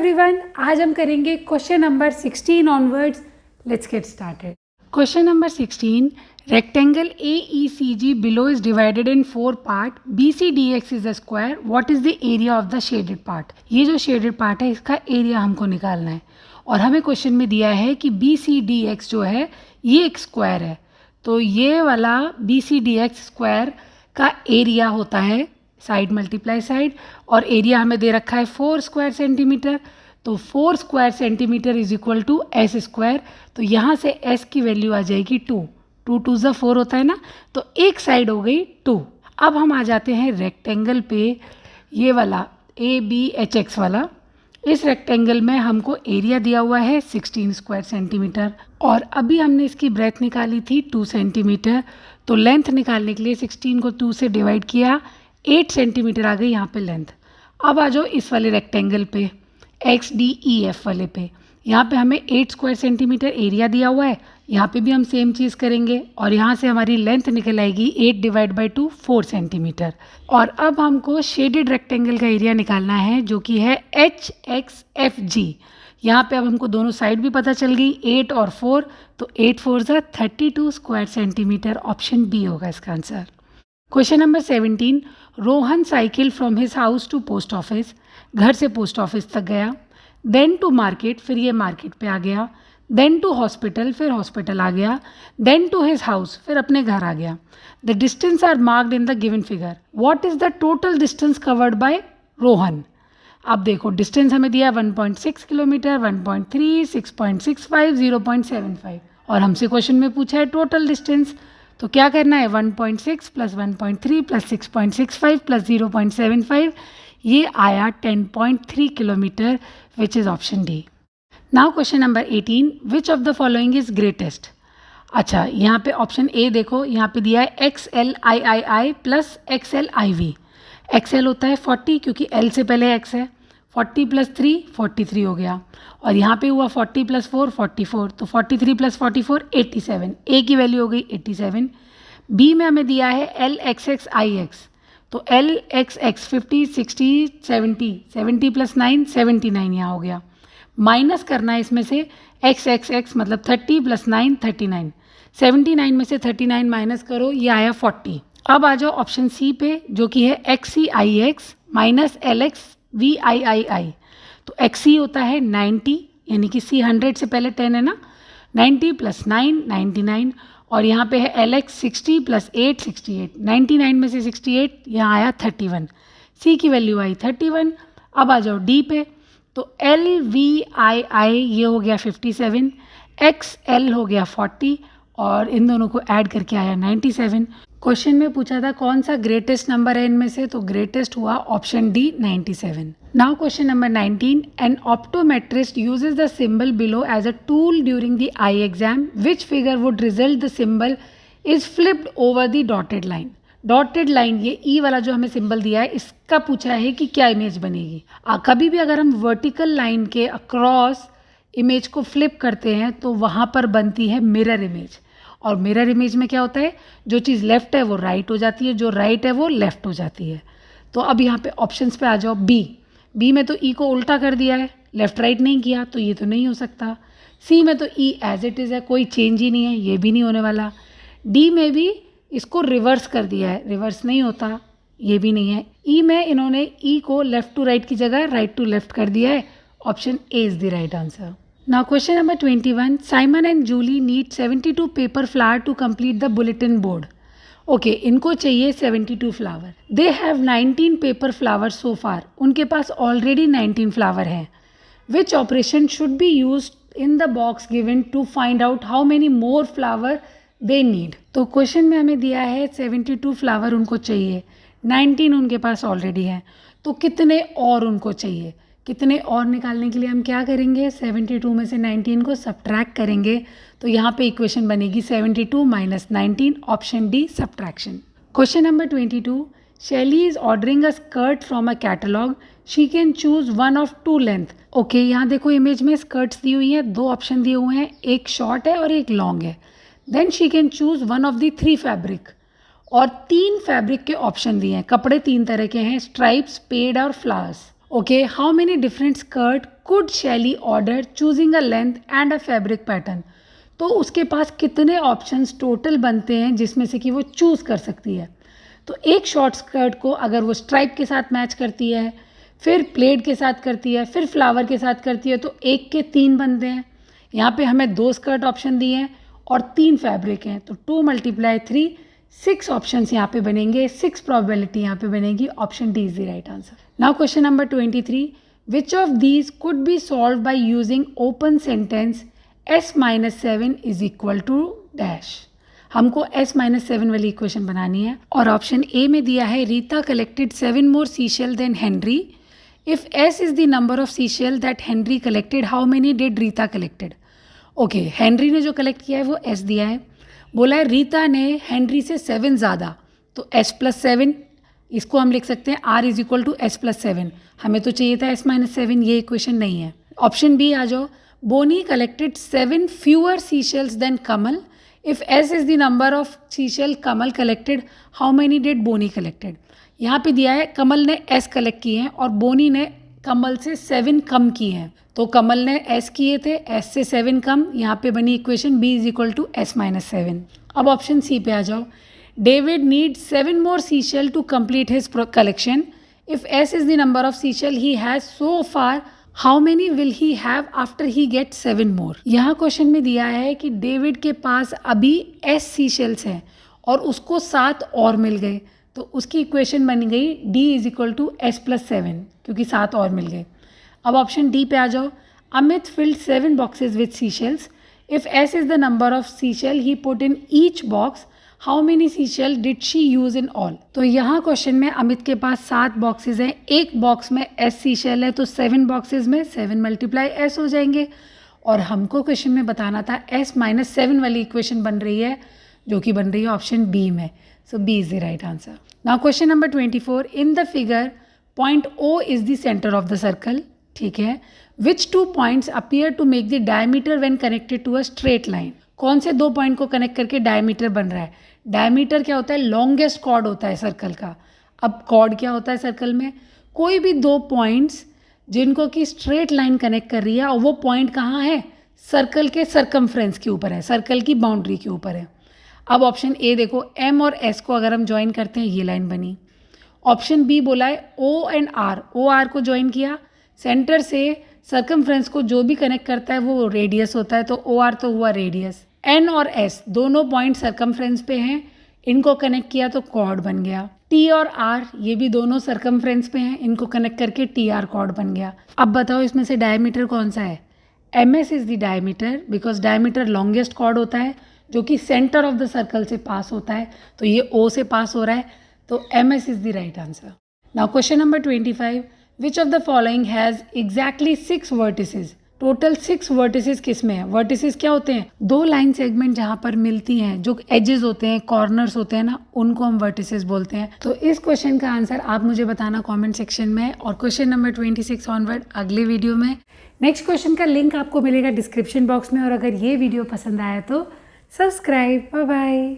Everyone, आज हम करेंगे question number 16 onwards. Let's get started. Question number 16. Rectangle AECG below is divided in 4 parts. BCDX is a square. What is the area of the shaded part? ये जो shaded part है इसका area हमको निकालना है और हमें क्वेश्चन में दिया है कि BCDX जो है ये एक स्क्वायर है. तो ये वाला BCDX स्क्वायर का एरिया होता है साइड मल्टीप्लाई साइड और एरिया हमें दे रखा है 4 स्क्वायर सेंटीमीटर. तो 4 square centimeter is equal to S square. तो यहाँ से एस की वैल्यू आ जाएगी 2. 2 2 ज़ा 4 होता है ना, तो एक साइड हो गई 2. अब हम आ जाते हैं रेक्टेंगल पे, ये वाला ABHX वाला. इस रेक्टेंगल में हमको एरिया दिया हुआ है 16 स्क्वायर सेंटीमीटर और अभी हमने इसकी ब्रेथ निकाली थी 2 सेंटीमीटर. तो लेंथ निकालने के लिए 16 को 2 से डिवाइड किया, 8 सेंटीमीटर आ गई यहाँ पे लेंथ. अब आ जाओ इस वाले रेक्टेंगल पे XDEF वाले पे. यहाँ पे हमें 8 स्क्वायर सेंटीमीटर एरिया दिया हुआ है. यहाँ पे भी हम सेम चीज़ करेंगे और यहाँ से हमारी लेंथ निकल आएगी 8 डिवाइड बाई 2 4 सेंटीमीटर. और अब हमको शेडेड रेक्टेंगल का एरिया निकालना है जो कि है HXFG. यहाँ पे अब हमको दोनों साइड भी पता चल गई 8 और 4. तो 8 4 ज़ा 32 स्क्वायर सेंटीमीटर. ऑप्शन बी होगा इसका answer. Question number 17. Rohan cycle from his house to post office. घर से पोस्ट ऑफिस तक गया. देन टू मार्केट, फिर ये मार्केट पे आ गया. देन टू हॉस्पिटल, फिर हॉस्पिटल आ गया. देन टू हिज हाउस, फिर अपने घर आ गया. The distance are marked in the given figure. What is the total distance covered by Rohan. अब देखो डिस्टेंस हमें दिया 1.6 किलोमीटर, 1.3, 6.65, 0.75 और हमसे क्वेश्चन में पूछा है टोटल डिस्टेंस. तो क्या करना है, 1.6 प्लस 1.3 प्लस 6.65 प्लस 0.75, ये आया 10.3 kilometre, which is option D. Now question number 18. Which of the following is greatest. अच्छा, यहाँ पे ऑप्शन ए देखो, यहाँ पे दिया है XLIII प्लस XLIV. XL होता है 40 क्योंकि L से पहले X है. 40 प्लस 3 43 हो गया और यहाँ पे हुआ 40 प्लस 4 44. तो 43 प्लस 44 87. ए की वैल्यू हो गई 87. बी में हमें दिया है LXXIX. तो LXX 50 60 70. 70 प्लस 9 79 यहाँ हो गया. माइनस करना है इसमें से XXX मतलब 30 प्लस 9 39. 79 में से 39 माइनस करो, ये आया 40. अब आ जाओ ऑप्शन सी पे जो कि है XCIX माइनस LXVIII. तो XC होता है 90 यानी कि C 100 से पहले 10 है ना. 90 प्लस 9 99 और यहाँ पे है LX 60 प्लस 8 68. 99 में से 68 यहाँ आया 31. C की वैल्यू आई 31. अब आ जाओ D पे. तो LVII ये हो गया 57. XL हो गया 40 और इन दोनों को ऐड करके आया 97. क्वेश्चन में पूछा था कौन सा ग्रेटेस्ट नंबर है इनमें से, तो ग्रेटेस्ट हुआ option D 97. Now question number 19. An optometrist uses the symbol below as a tool during the eye exam. Which figure would result the symbol is flipped over the dotted line. Dotted line, ये E वाला जो हमें symbol दिया है इसका पूछा है कि क्या इमेज बनेगी. कभी भी अगर हम वर्टिकल लाइन के अक्रॉस इमेज को फ्लिप करते हैं तो वहाँ पर बनती है मिरर इमेज. और मिरर इमेज में क्या होता है, जो चीज़ लेफ्ट है वो राइट हो जाती है, जो राइट है वो लेफ्ट हो जाती है. तो अब यहाँ पे ऑप्शंस पे आ जाओ. बी में तो ई को उल्टा कर दिया है, लेफ्ट राइट नहीं किया, तो ये तो नहीं हो सकता. सी में तो ई एज इट इज़ है, कोई चेंज ही नहीं है, ये भी नहीं होने वाला. डी में भी इसको रिवर्स कर दिया है, रिवर्स नहीं होता, ये भी नहीं है. ई में इन्होंने ई को लेफ्ट टू राइट की जगह राइट टू लेफ्ट कर दिया है. Option A is the right answer. Now question number 21. Simon and Julie need 72 paper flower to complete the bulletin board. Okay, इनको चाहिए 72 flower. They have 19 paper flowers so far. उनके पास already 19 flower हैं. Which operation should be used in the box given to find out how many more flower they need? तो question में हमें दिया है 72 flower उनको चाहिए, 19 उनके पास ऑलरेडी है, तो कितने और उनको चाहिए. कितने और निकालने के लिए हम क्या करेंगे, 72 में से 19 को सब्ट्रैक्ट करेंगे. तो यहाँ पे इक्वेशन बनेगी 72 minus 19. Option D subtraction. Question number 22. शैली is ordering a skirt from a catalogue. She can choose one of 2 length. Okay, यहाँ देखो इमेज में स्कर्ट्स दी हुई हैं, 2 ऑप्शन दिए हुए हैं, एक शॉर्ट है और एक लॉन्ग है. Then she can choose one of the 3 fabric और 3 फैब्रिक के ऑप्शन दिए हैं. कपड़े 3 तरह के हैं, स्ट्राइप्स, पेड और flowers. Okay, how many different skirt could Shelly order choosing a length and a fabric pattern. तो उसके पास कितने ऑप्शंस टोटल बनते हैं जिसमें से कि वो चूज़ कर सकती है। तो एक शॉर्ट स्कर्ट को अगर वो स्ट्राइप के साथ मैच करती है, फिर प्लेट के साथ करती है, फिर फ्लावर के साथ करती है, तो एक के 3 बनते हैं। यहाँ पे हमें 2 स्कर्ट ऑप्शन दिए हैं और 3 फैब्रिक हैं, तो 2 × 3 6 ऑप्शंस यहाँ पे बनेंगे, 6 प्रोबेबिलिटी यहाँ पे बनेगी। Option D is the right answer. Now question number 23, which of these could be solve by using open sentence s-7 is equal to dash. हमको s-7 वाली इक्वेशन बनानी है और ऑप्शन ए में दिया है Rita collected 7 more seashell then Henry. If s is the number of seashell that Henry collected, how many did Rita collected. Okay, Henry ने जो कलेक्ट किया है वो s दिया है, बोला है रीता ने हेनरी से 7 ज़्यादा, तो s+7, इसको हम लिख सकते हैं r is equal to s+7। हमें तो चाहिए था s-7, ये इक्वेशन नहीं है। ऑप्शन बी आ जाओ, Bonnie collected 7 fewer seashells than Kamal. If s is the number of seashell Kamal collected, how many did Bonnie collected. यहाँ पे दिया है कमल ने s कलेक्ट किए हैं और बोनी ने कमल से 7 कम किए हैं, तो कमल ने s किए थे, s से 7 कम, यहाँ पे बनी equation b is equal to s-7। अब ऑप्शन सी पे आ जाओ, David need 7 more seashell to complete his collection. If s is the number of seashell he has so far, how many will he have after he get 7 more. यहाँ question में दिया है कि David के पास अभी s सीशेल्स हैं और उसको 7 और मिल गए, तो उसकी इक्वेशन बन गई d is equal to s+7, क्योंकि 7 और मिल गए। अब ऑप्शन डी पे आ जाओ, Amit filled 7 boxes with seashells. If s is the number of seashell he put in each box, how many seashell did she use in all. तो यहाँ question में अमित के पास 7 बॉक्सेस हैं, एक बॉक्स में s सीशेल है, तो 7 बॉक्सेस में 7 × s हो जाएंगे। और हमको क्वेश्चन में बताना था s-7 वाली इक्वेशन बन रही है, जो कि बन रही है ऑप्शन बी में, so B is the right answer. Now question number 24, in the figure point O is the centre of the circle, ठीक है। Which 2 points appear to make the diameter when connected to a straight line. कौन से 2 point को connect करके diameter बन रहा है। Diameter क्या होता है, लॉन्गेस्ट कॉर्ड होता है सर्कल का। अब कॉर्ड क्या होता है सर्कल में, कोई भी 2 पॉइंट्स जिनको कि स्ट्रेट लाइन कनेक्ट कर रही है, और वो पॉइंट कहाँ है, सर्कल के सर्कमफ्रेंस के ऊपर है, सर्कल की बाउंड्री के ऊपर है। अब ऑप्शन ए देखो, m और s को अगर हम ज्वाइन करते हैं ये लाइन बनी। ऑप्शन बी बोला है O एंड R, OR को ज्वाइन किया, सेंटर से सर्कमफ्रेंस को जो भी कनेक्ट करता है वो रेडियस होता है, तो OR तो हुआ रेडियस। N और S दोनों पॉइंट सर्कमफ्रेंस पे हैं, इनको कनेक्ट किया तो कॉर्ड बन गया। T और R ये भी दोनों सर्कमफ्रेंस पे हैं, इनको कनेक्ट करके TR कॉर्ड बन गया। अब बताओ इसमें से डायमीटर कौन सा है। MS is the diameter, because diameter longest chord होता है जो कि सेंटर ऑफ द सर्कल से पास होता है, तो ये O से पास हो रहा है, तो MS is the right answer. Now question number 25, which of the following has exactly 6 vertices. Total 6 vertices किस में है। वर्टिसेस क्या होते हैं, 2 लाइन सेगमेंट जहाँ पर मिलती हैं, जो एजेस होते हैं, कॉर्नर्स होते हैं ना, उनको हम वर्टिसेस बोलते हैं। तो इस क्वेश्चन का आंसर आप मुझे बताना कमेंट सेक्शन में, और क्वेश्चन नंबर 26 ऑनवर्ड अगले वीडियो में। नेक्स्ट क्वेश्चन का लिंक आपको मिलेगा डिस्क्रिप्शन बॉक्स में, और अगर ये वीडियो पसंद आया तो सब्सक्राइब। Bye bye.